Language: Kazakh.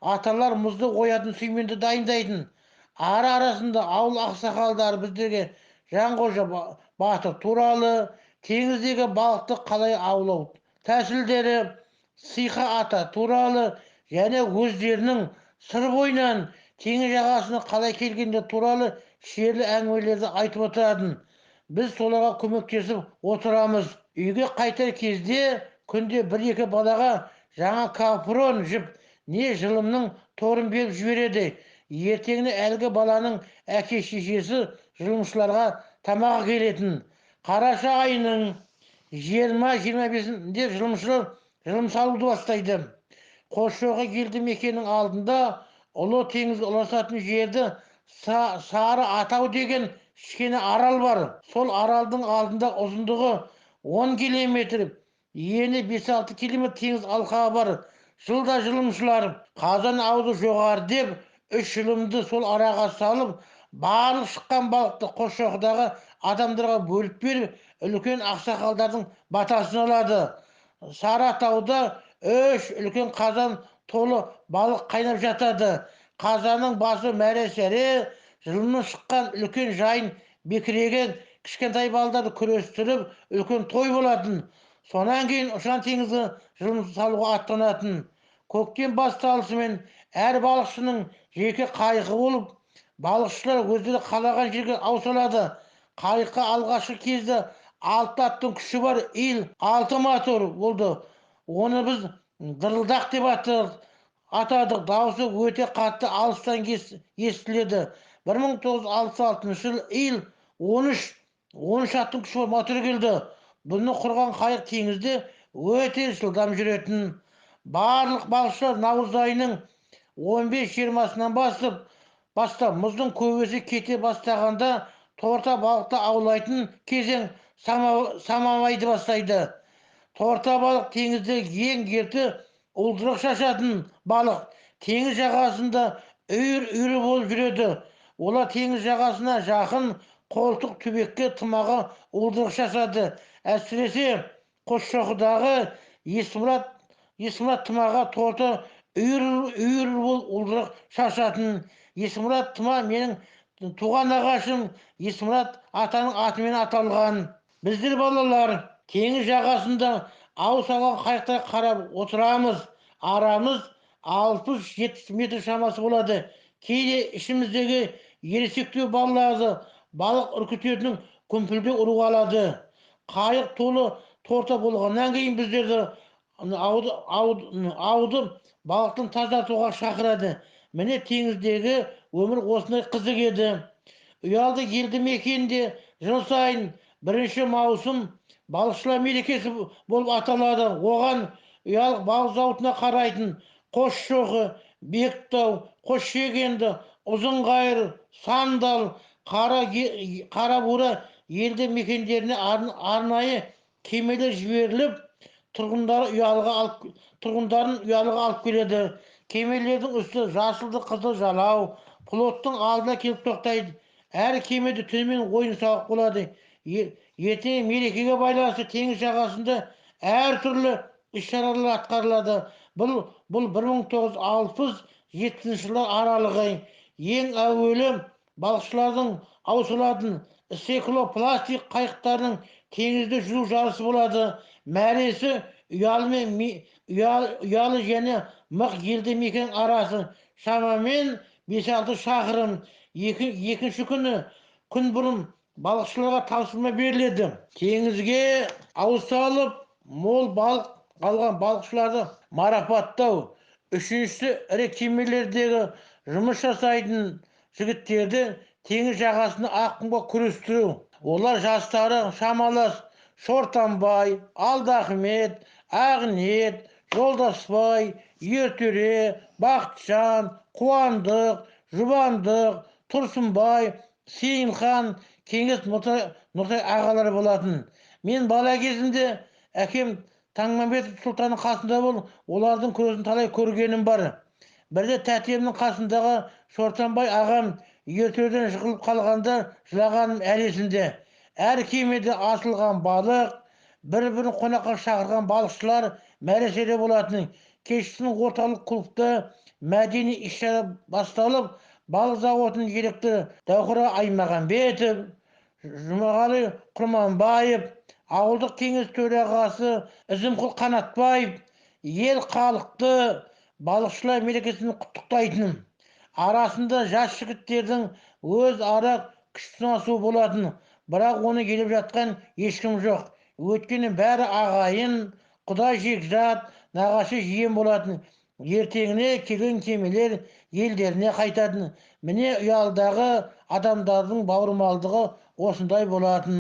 Аталар мұзды қоятын сүйменді дайындайтын. Арасында ауыл ақсақалдары біздерге Жанқожа батыр туралы, теңіздегі балықты қалай аулау тәсілдері, Сиха ата туралы және өздерінің сыр бойынан теңіз жағасына қалай келгендер туралы шерлі әңгімелерді айтып отыратын. Біз соларға көмектесіп отырамыз. Үйге қайтар кезде күнде бір-екі балаға жаңа капрон жіп не жылымның торын беріп жібереді. Ертеңіне әлгі баланың әке-шешесі жылымшыларға тамағы келетін. Қараша айының 20-25-інде жылымшылар жылым салуды бастайды. Қосшоқы елді мекенінің алдында ұлы теңізге ұласатын жерді Сары Атау деген кішкене арал бар. Сол аралдың алдында ұзындығы 10 километр, ені 5-6 километр теңіз алқабы бар. Жылда жылымшылар қазан ауды жоғары деп, үш жылымды сол араға салып, барлық шыққан балықты Қосшоқыдағы адамдарға бөліп беріп, үлкен ақсақалдардың батасын алады. Сарытауда үш үлкен қазан толы балық қайнап жатады. Қазанның басы мәре-сәре, жылының шыққан үлкен жайын бекіреген кішкентай балдарды күрестіріп үлкен той болатын. Сонан кейін ұшан теңізі жылым салуға аттанатын. Көктем басталысымен әр балықшының жеке қайығы болып, балықшылар өздері қалаған жерге ауысалады. Қайыққа алғашқы кезде 6 аттың күші бар ил 6 мотор болды. Оны біз дырылдақ деп атадық. Дауысы өте қатты алыстан естіледі. 1966 жыл ил 13 аттың күші бар мотор келді. Бұны құрған қайық теңізде өте жылдам жүретін. Барлық балықшылар наурыз айының 15-20-сынан бастап мұздың көбесі кете бастағанда торта балықты аулайтын кезең самамайды бастайды. Торта балық теңізде ең ерте уылдырық шашатын балық. Теңіз жағасында үйір-үйірі болып жүреді. Олар теңіз жағасына жақын қолтық түбекке тымағы уылдырық шашады. Әсіресе Қосшоқыдағы Есмұрат тымаға торта үйір болып уылдырық шашатын. Есмұрат тыма менің туған ағашым Есмұрат атаның атымен аталған. Біздер балалар теңіз жағасында ауыз салған қайықта қарап отырамыз. Арамыз 60-70 метр шамасы болады. Кейде ішіміздегі ересектеу балаларды балық үркітетін күмпілдек ұру алады. Қайық толы торта болғаннан кейін біздерді ауды балықтың тазартуға шақырады. Міне теңіздегі өмір осындай қызық еді. Ұялды елді мекенде жыл сайын 1 маусым балықшылар мерекесі болып аталады. Оған ұялық балық зауытына қарайтын Қосшоқы, Бектау, Қосшегенді, Ұзынғайыр, Сандал, Қарабура елді мекендеріне арнайы кемелер жіберіліп, тұрғындарын ұялыға алып келеді. Кемелердің үсті жасылды қызыл жалау, плоттың алдына келіп тоқтайды. Әр кемеде түнімен ойын сауық болады. Ертең мерекеге байланысты теңіз жағасында әртүрлі іс-шаралар атқарылады. Бұл 1960-70 жылдар аралығы. Ең әуелі балықшылардың ауысылатын стеклопластик қайықтардың теңізде жүру жарысы болады. Мәресі ұялы және мық елді мекен арасы шамамен 5-6 шақырым. Екінші күн бұрын балықшыларға тапсырма беріледі. Теңізге ауыз салып, мол балық алған балықшыларды марапаттау. Үшіншісі ірі кемелердегі жұмыс жасайтын жігіттерді теңіз жағасында аққұмға күрестіру. Олар жастары шамалас Шортанбай, Алдахмет, Ақниет, Жолдасбай, Ертөре, Бақытжан, Қуандық, Жұбандық, Тұрсынбай, Сейінхан, Кеңес Нұртай ағалары болатын. Мен бала кезімде әкем Таңмамбет сұлтанның қасында болып, олардың көзін талай көргенім бар. Бірде тәтемнің қасындағы Шортанбай ағам ертөреден жығылып қалғанда жылағаным әлі есімде. Әр кемеде асылған балық, бір-бірін қонаққа шақырған балықшылар мәреселе болатын. Кешкісін орталық клубта мәдени іс-шара басталып, балық зауытының директоры Дәуқара Аймағамбетов, Жұмағали Құрманбаев, ауылдық кеңес төрағасы Ізімқұл Қанатбаев ел халықты балықшылар мерекесін құттықтайтын. Арасында жас жігіттердің өз ара күш сынасуы болатын, бірақ оны келіп жатқан ешкім жоқ. Өйткені бәрі ағайын, құда жекжат, нағашы жиен болатын. Ертеңіне келген кемелер елдеріне қайтатын. Міне ұялдағы адамдардың бауырмалдығы осындай болатын.